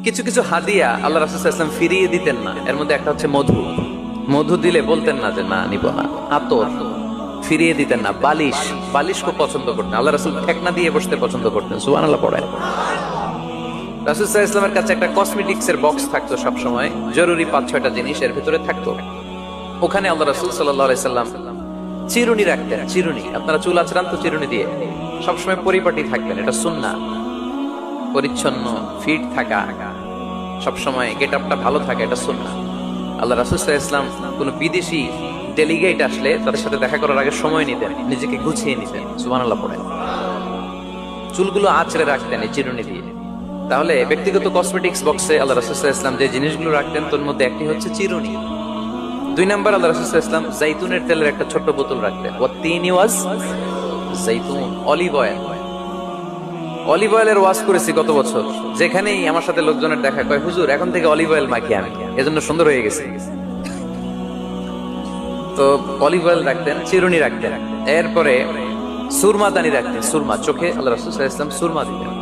কিছু কিছু হাদিয়া আল্লাহ রাসূল সাল্লাল্লাহু আলাইহি ওয়াসাল্লাম ফিরিয়ে দিতেন না। এর মধ্যে একটা হচ্ছে মধু। মধু দিলে বলতেন না যে না নিব না। আতর ফিরিয়ে দিতেন না। বালিশ, বালিশ খুব পছন্দ করতেন আল্লাহ রাসূল। ঠেকনা দিয়ে বসতে পছন্দ করতেন। সুবহানাল্লাহ পড়েন। রাসূল সাল্লাল্লাহু আলাইহি ওয়াসাল্লামের কাছে একটা কসমেটিক্স এর বক্স থাকতো সব সময়, জরুরি ৫-৬টা জিনিস এর ভিতরে থাকতো। ওখানে আল্লাহ রাসূল সাল্লাল্লাহু আলাইহি সাল্লাম চিরুনি রাখতেন। চিরুনি, আপনারা চুল আঁচড়ান তো চিরুনি দিয়ে, সবসময় পরিপাটি থাকবেন, এটা সুন্নাহ। পরিচ্ছন্ন ফিট থাকা, সবসময় গেট আপটা ভালো থাকা, এটা সুন্নাহ। আল্লাহ রাসূল সাল্লাল্লাহু আলাইহি ওয়াসাল্লাম কোন বিদেশি ডেলিগেট আসলে তাদের সাথে দেখা করার আগে সময় নিতেন, নিজেকে গুছিয়ে নিতেন। সুবহানাল্লাহ পড়েন। চুলগুলো আঁচড়ে রাখতেন এই চিরুনি দিয়ে। তাহলে ব্যক্তিগত কসমেটিক্স বক্সে আল্লাহ রাসূল সাল্লাল্লাহু আলাইহি ওয়াসাল্লাম যে জিনিসগুলো রাখতেন তার মধ্যে একটি হচ্ছে চিরুনি। ২ নাম্বার আল্লাহ রাসূল সাল্লাল্লাহু আলাইহি ওয়াসাল্লাম জাইতুনের তেলের একটা ছোট্ট বোতল রাখতেন। ওয়াতিনি ওয়াজ জাইতুন, অলিভ অয়েল। অলিভ অয়েলের ওয়াজ করেছি গত বছর। যেখানেই আমার সাথে লোকজনের দেখা, কয় হুজুর এখন থেকে অলিভ অয়েল মাখি আমি, এজন্য সুন্দর হয়ে গেছে। তো অলিভ অয়েল রাখতেন, চিরুনি রাখতেন। এরপরে সুরমা দানি রাখতেন। সুরমা, চোখে আল্লাহ রাসূল সাল্লাল্লাহু আলাইহি ওয়াসাল্লাম সুরমা দিতেন।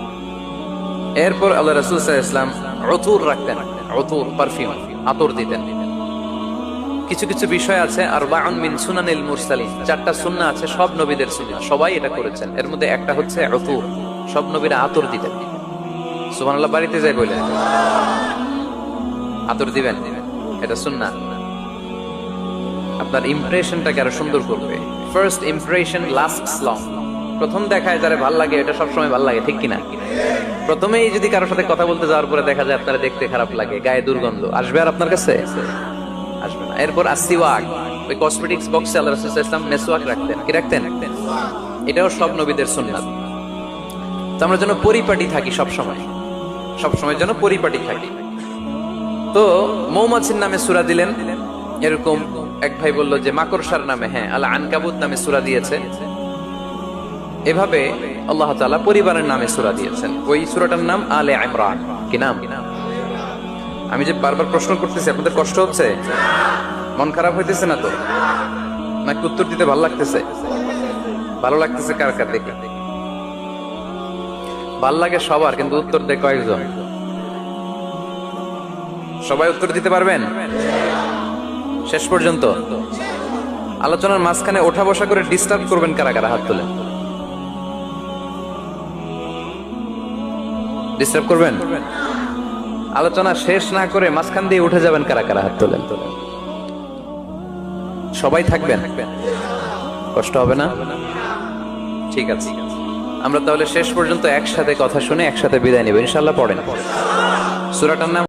এরপর আল্লাহ রাসূল সাল্লাল্লাহু আলাইহি ওয়াসাল্লাম উতুর রাখতেন। উতুর, পারফিউম, আতর দিতেন। কিছু কিছু বিষয় আছে আরবাউন মিন সুনানিল মুরসালিন, 4টা সুন্নাহ আছে সব নবীদের সুন্নাহ, সবাই এটা করেছেন। এর মধ্যে একটা হচ্ছে উতুর, সব নবীরা আতর দিতেন। সুবহানাল্লাহ, বাড়িতে যাই বলে আতর দিবেন, এটা সুন্নাহ। আপনার ইমপ্রেশনটাকে আরো সুন্দর করবে। First impression lasts long. প্রথম দেখায় যারা ভাল লাগে এটা সবসময় ভাল লাগে, ঠিক কিনা? প্রথমেই যদি কারোর সাথে কথা বলতে যাওয়ার পরে দেখা যায় আপনারা দেখতে খারাপ লাগে, গায়ে দুর্গন্ধ, আসবে আর আপনার কাছে? আসবে না। এরপর আসিওয়াক, ওই কসমেটিক্স বক্সে আল্লাহ রাসূল সাল্লাল্লাহু আলাইহি ওয়াসাল্লাম মেসওয়াক রাখতেন। কি রাখতেন? এটাও সব নবীদের সুন্নাত। তো আমরা যেন পরিপাটি থাকি, সবসময় যেন পরিপাটি থাকি। তো মৌমাছির নামে সূরা দিলেন, এরকম এক ভাই বলল যে মাকড়সার নামে, হ্যাঁ, আল আনকাবুত নামে সূরা দিয়েছে। এভাবে আল্লাহ তাআলা পরিবারের নামে সূরা দিয়েছেন। ওই সূরাটার নাম আলে ইমরান। কি নাম? আমি যে বারবার প্রশ্ন করতেছি, আপনাদের কষ্ট হচ্ছে? মন খারাপ হইতেছে না তো? নাকি উত্তর দিতে ভালো লাগতেছে? ভালো লাগতেছে কার কার? দেখে ভাল লাগে সবার, কিন্তু উত্তর দেয় কয়েকজন। সবাই উত্তর দিতে পারবেন শেষ পর্যন্ত? আলোচনার মাঝখানে ওঠা বসা করে ডিস্টার্ব করবেন কারা কারা? হাত তোলেন। ডিস্টার্ব করবেন? আলোচনা শেষ না করে মাঝখান দিয়ে উঠে যাবেন কারা কারা? হাত তোলেন। সবাই থাকবেন? কষ্ট হবে না? ঠিক আছে, আমরা তাহলে শেষ পর্যন্ত একসাথে কথা শুনে একসাথে বিদায় নেব ইনশাআল্লাহ। পড়েন। সূরাটার নাম